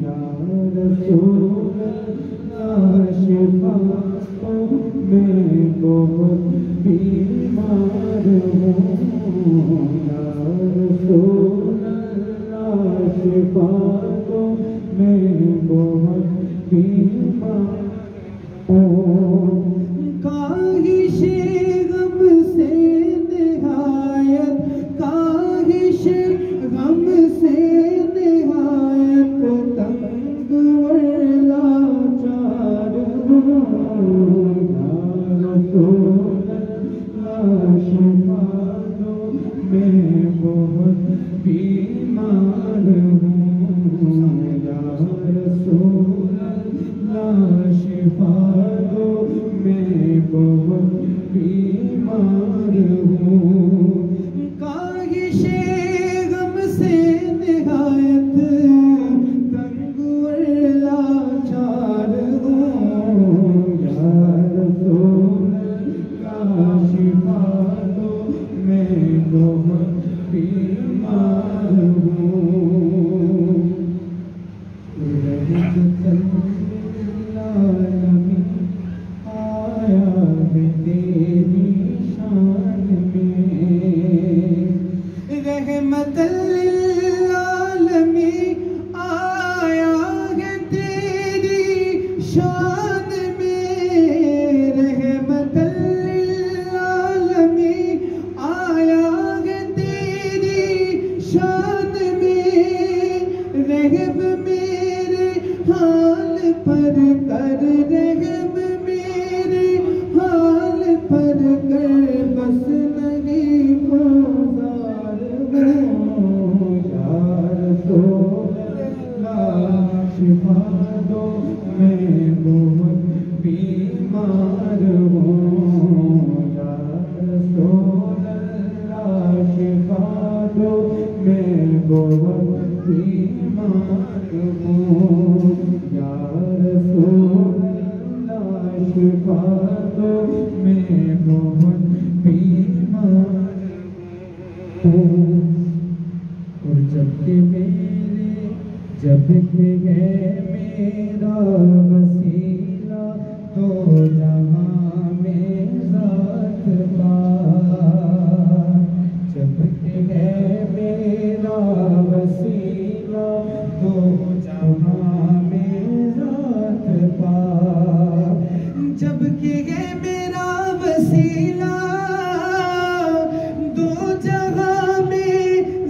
या रसूल अल्लाह शिफा दो मैं बहुत बीमार हूँ या रसूल अल्लाह शिफा दो मैं बहुत बीमार हूँ। काहिशे गम से निहायत काहिशे गम से निहायत तंग लाचार हूँ या रसूल अल्लाह शिफा दो मैं बहुत बीमार हूँ या रसूल अल्लाह शिफा दो मैं बहुत बीमार हूँ। काहिशे गम से निहायत तंग लाचार हूँ या रसूल अल्लाह शिफा दो मैं बहुत बीमार हूँ। आया है तेरी शान में रहमतल लिल आलमीन आया है तेरी शान में रहमतल लिल आलमीन आया है तेरी शान में रहम मेरे हाल पर कर रहम मेरे हाल पर कर बस नहीं गुजार हूँ या रसूल अल्लाह शिफा दो मैं बहुत बीमार हूँ या रसूल अल्लाह शिफा दो मैं बहुत बीमार हूँ या रसूल अल्लाह शिफा दो मैं बहुत बीमार हूँ। और जब के है मेरा वसीला तो जहाँ में ज़ात पार जब के है मेरा वसीला तो जहाँ में ज़ात पार जब के है मेरा वसीला दो जहाँ में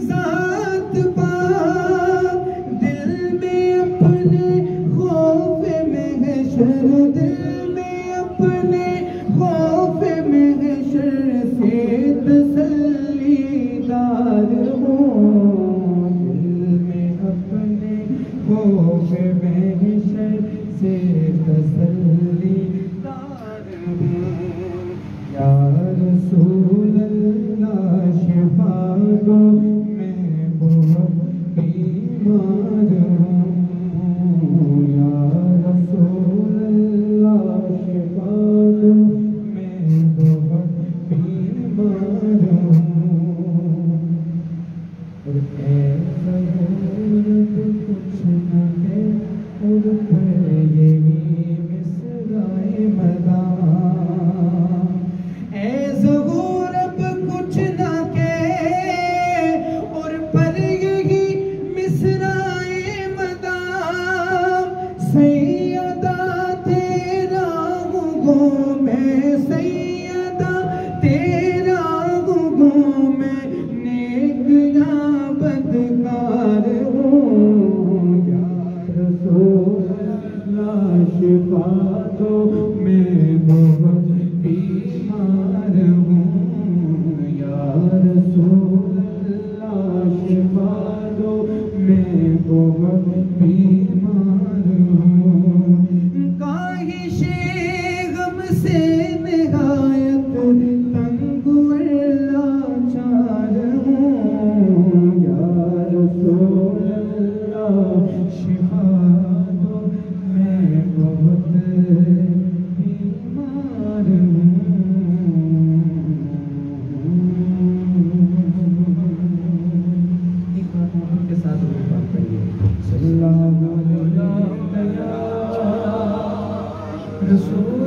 ज़ात पार दिल में अपने खौफ महशर दिल में अपने खौफ महशर से तसल्लीदार हूँ दिल में अपने खौफ महशर से तसल्लीदार हूँ या रसूल अल्लाह शिफा दो मैं बहुत बीमार हूँ या रसूल अल्लाह शिफा दो मैं बहुत बीमार हूँ। और ऐसा कुछ न है और पर यही मिसराए मदा ऐसा गौरब कुछ न के और पर यही मिसराए मदा सैयदा तेरा हूँ मैं सैयदा तेरा हूँ मैं नेक या बदकार हूँ या रसूल अल्लाह शिफा दो मैं बहुत बीमार हूँ या रसूल अल्लाह शिफा दो मैं बहुत बीमार हूँ। काहिशे गम से निहायत तंग लाचार हूँ या रसूल अल्लाह शिफा दो मैं बहुत बीमार हूँ। एक बात मोहब्बत के साथ बात करिए। सल्लल्लाहु अलैहि रसूल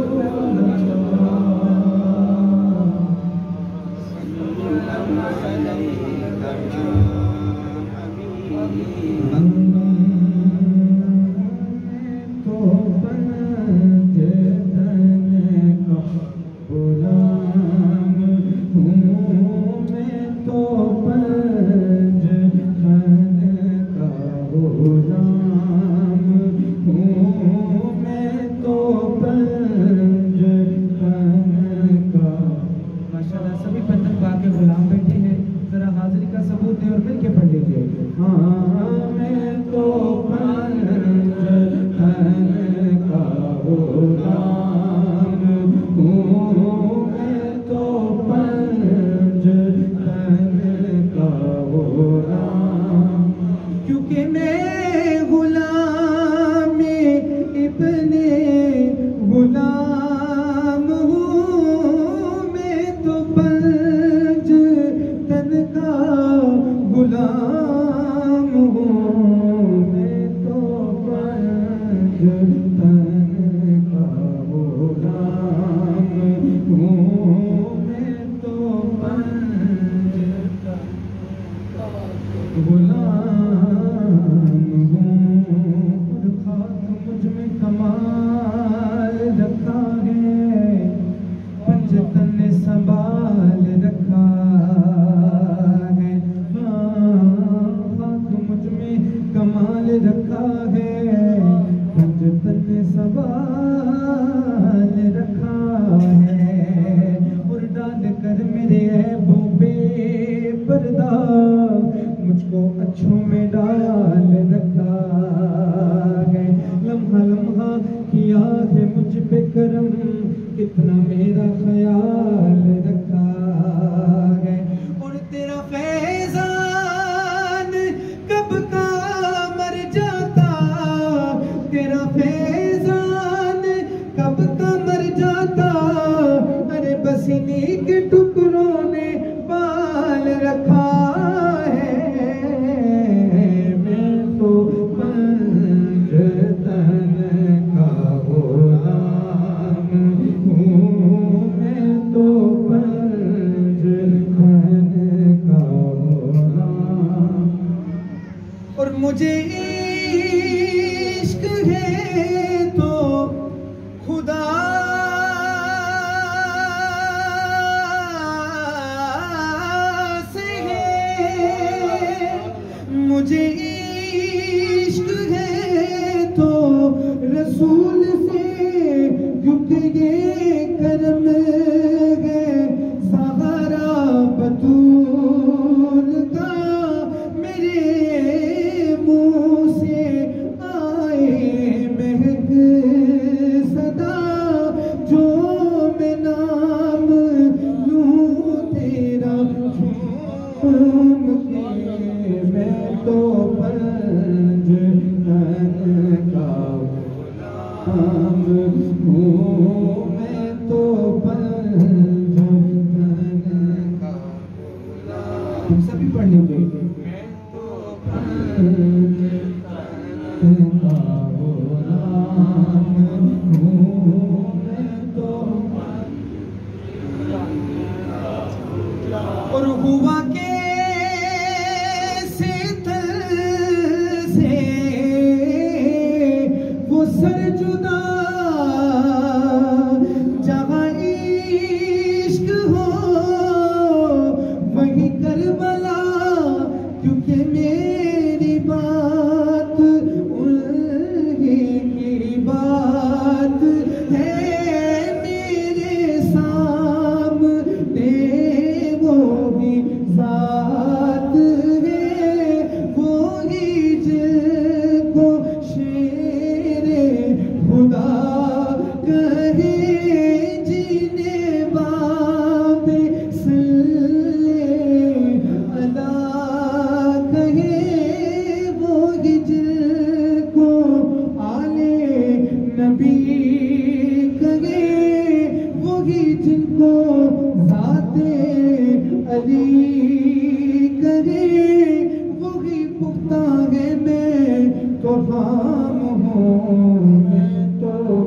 तो